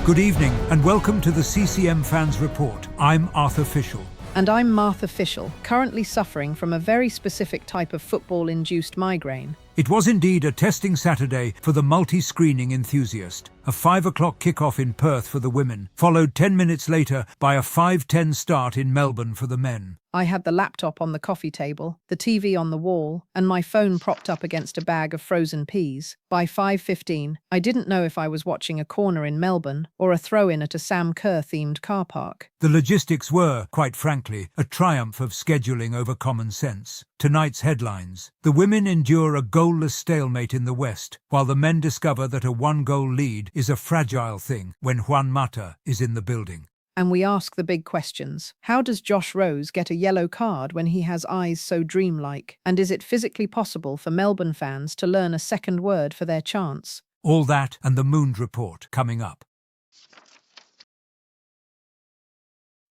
Good evening and welcome to the CCM Fans Report. I'm Arthur Fishel. And I'm Martha Fishel, currently suffering from a very specific type of football-induced migraine. It was indeed a testing Saturday for the multi-screening enthusiast. A 5 o'clock kickoff in Perth for the women, followed 10 minutes later by a 5:10 start in Melbourne for the men. I had the laptop on the coffee table, the TV on the wall, and my phone propped up against a bag of frozen peas. By 5:15, I didn't know if I was watching a corner in Melbourne or a throw-in at a Sam Kerr-themed car park. The logistics were, quite frankly, a triumph of scheduling over common sense. Tonight's headlines. The women endure a goalless stalemate in the West, while the men discover that a one-goal lead is a fragile thing when Juan Mata is in the building. And we ask the big questions. How does Josh Rose get a yellow card when he has eyes so dreamlike? And is it physically possible for Melbourne fans to learn a second word for their chants? All that and the Moon Report coming up.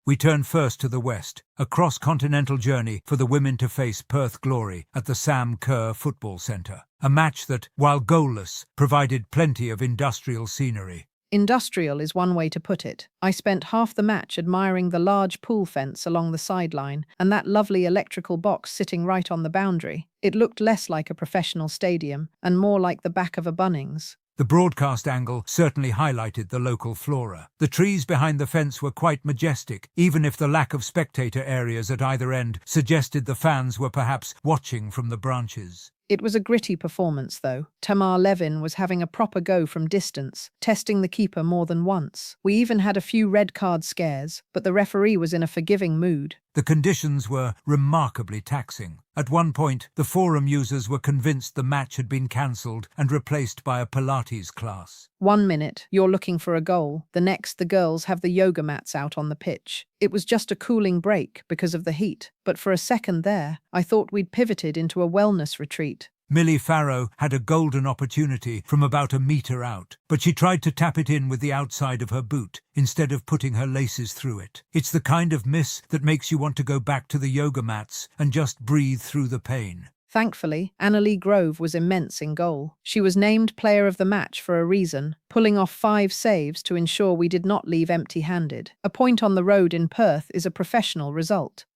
We turn first to the West, a cross-continental journey for the women to face Perth Glory at the Sam Kerr Football Centre. A match that, while goalless, provided plenty of industrial scenery. Industrial is one way to put it. I spent half the match admiring the large pool fence along the sideline and that lovely electrical box sitting right on the boundary. It looked less like a professional stadium and more like the back of a Bunnings. The broadcast angle certainly highlighted the local flora. The trees behind the fence were quite majestic, even if the lack of spectator areas at either end suggested the fans were perhaps watching from the branches. It was a gritty performance, though. Tamar Levin was having a proper go from distance, testing the keeper more than once. We even had a few red card scares, but the referee was in a forgiving mood. The conditions were remarkably taxing. At one point, the forum users were convinced the match had been cancelled and replaced by a Pilates class. 1 minute, you're looking for a goal. The next, the girls have the yoga mats out on the pitch. It was just a cooling break because of the heat, but for a second there, I thought we'd pivoted into a wellness retreat. Millie Farrow had a golden opportunity from about a metre out, but she tried to tap it in with the outside of her boot instead of putting her laces through it. It's the kind of miss that makes you want to go back to the yoga mats and just breathe through the pain. Thankfully, Annalee Grove was immense in goal. She was named player of the match for a reason, pulling off 5 saves to ensure we did not leave empty-handed. A point on the road in Perth is a professional result.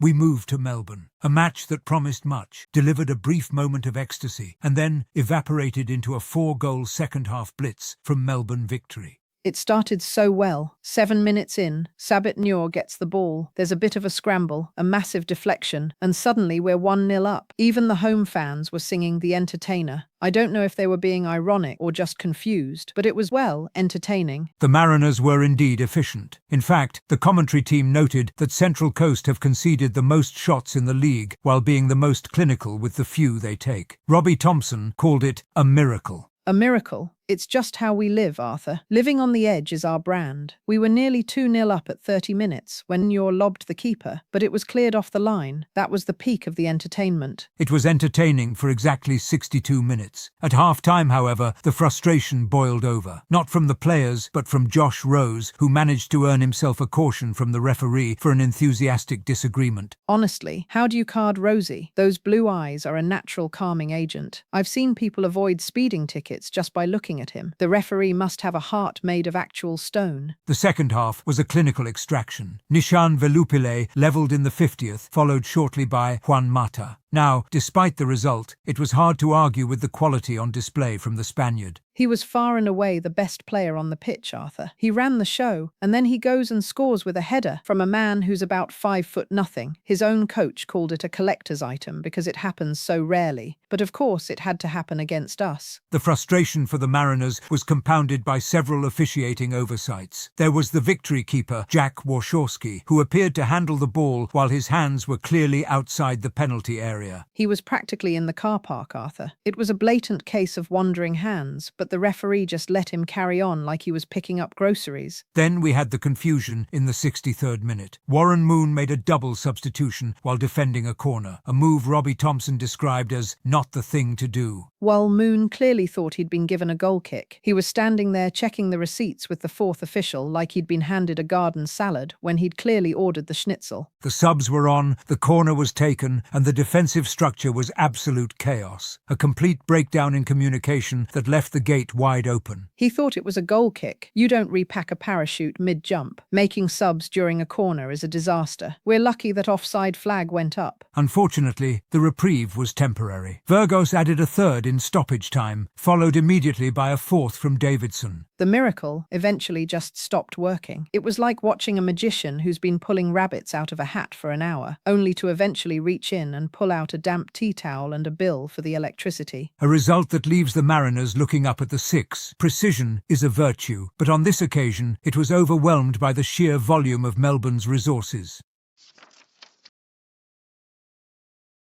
We moved to Melbourne, a match that promised much, delivered a brief moment of ecstasy, and then evaporated into a 4-goal second-half blitz from Melbourne victory. It started so well. 7 minutes in, Sabit Ngor gets the ball. There's a bit of a scramble, a massive deflection, and suddenly we're 1-0 up. Even the home fans were singing The Entertainer. I don't know if they were being ironic or just confused, but it was, well, entertaining. The Mariners were indeed efficient. In fact, the commentary team noted that Central Coast have conceded the most shots in the league while being the most clinical with the few they take. Robbie Thompson called it a miracle. A miracle? It's just how we live, Arthur. Living on the edge is our brand. We were nearly 2-0 up at 30 minutes when Ngor lobbed the keeper, but it was cleared off the line. That was the peak of the entertainment. It was entertaining for exactly 62 minutes. At half-time, however, the frustration boiled over. Not from the players, but from Josh Rose, who managed to earn himself a caution from the referee for an enthusiastic disagreement. Honestly, how do you card Rosie? Those blue eyes are a natural calming agent. I've seen people avoid speeding tickets just by looking at him. The referee must have a heart made of actual stone. The second half was a clinical extraction. Nishan Velupillay levelled in the 50th, followed shortly by Juan Mata. Now, despite the result, it was hard to argue with the quality on display from the Spaniard. He was far and away the best player on the pitch, Arthur. He ran the show, and then he goes and scores with a header from a man who's about 5'0". His own coach called it a collector's item because it happens so rarely. But of course it had to happen against us. The frustration for the Mariners was compounded by several officiating oversights. There was the victory keeper, Jack Warshawski, who appeared to handle the ball while his hands were clearly outside the penalty area. He was practically in the car park, Arthur. It was a blatant case of wandering hands, but the referee just let him carry on like he was picking up groceries. Then we had the confusion in the 63rd minute. Warren Moon made a double substitution while defending a corner, a move Robbie Thompson described as not the thing to do. While Moon clearly thought he'd been given a goal kick, he was standing there checking the receipts with the 4th official like he'd been handed a garden salad when he'd clearly ordered the schnitzel. The subs were on, the corner was taken, and the defensive defensive structure was absolute chaos, a complete breakdown in communication that left the gate wide open. He thought it was a goal kick. You don't repack a parachute mid-jump. Making subs during a corner is a disaster. We're lucky that offside flag went up. Unfortunately, the reprieve was temporary. Virgos added a third in stoppage time, followed immediately by a fourth from Davidson. The miracle eventually just stopped working. It was like watching a magician who's been pulling rabbits out of a hat for an hour, only to eventually reach in and pull out a damp tea towel and a bill for the electricity. A result that leaves the Mariners looking up at the six. Precision is a virtue, but on this occasion, it was overwhelmed by the sheer volume of Melbourne's resources.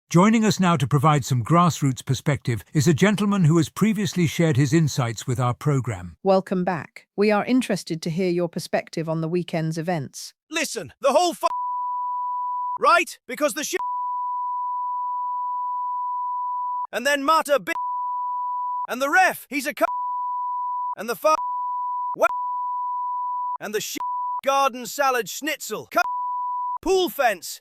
Joining us now to provide some grassroots perspective is a gentleman who has previously shared his insights with our program. Welcome back. We are interested to hear your perspective on the weekend's events. Listen, the whole right? Because the and then Mata and the ref, he's a and the and the garden salad schnitzel pool fence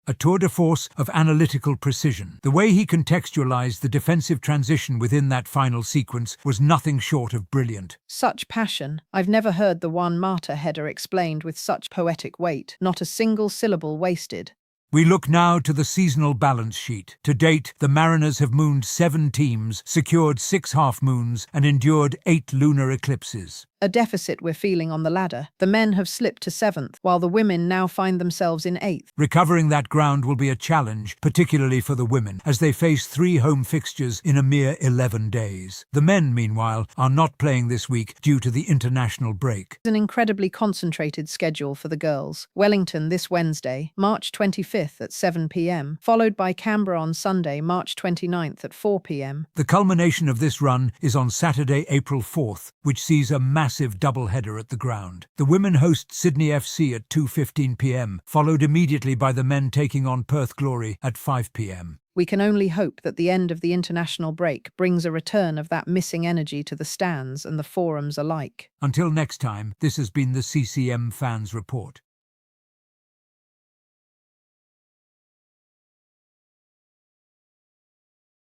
A tour de force of analytical precision. The way he contextualized the defensive transition within that final sequence was nothing short of brilliant. Such passion. I've never heard the one Mata header explained with such poetic weight. Not a single syllable wasted. We look now to the seasonal balance sheet. To date, the Mariners have mooned 7 teams, secured 6 half-moons, and endured 8 lunar eclipses. A deficit we're feeling on the ladder. The men have slipped to 7th, while the women now find themselves in 8th. Recovering that ground will be a challenge, particularly for the women, as they face 3 home fixtures in a mere 11 days. The men, meanwhile, are not playing this week due to the international break. An incredibly concentrated schedule for the girls. Wellington this Wednesday, March 25th at 7 p.m, followed by Canberra on Sunday, March 29th at 4 p.m. The culmination of this run is on Saturday, April 4th, which sees a massive double-header at the ground. The women host Sydney FC at 2:15 p.m, followed immediately by the men taking on Perth Glory at 5 p.m. We can only hope that the end of the international break brings a return of that missing energy to the stands and the forums alike. Until next time, this has been the CCM Fans Report.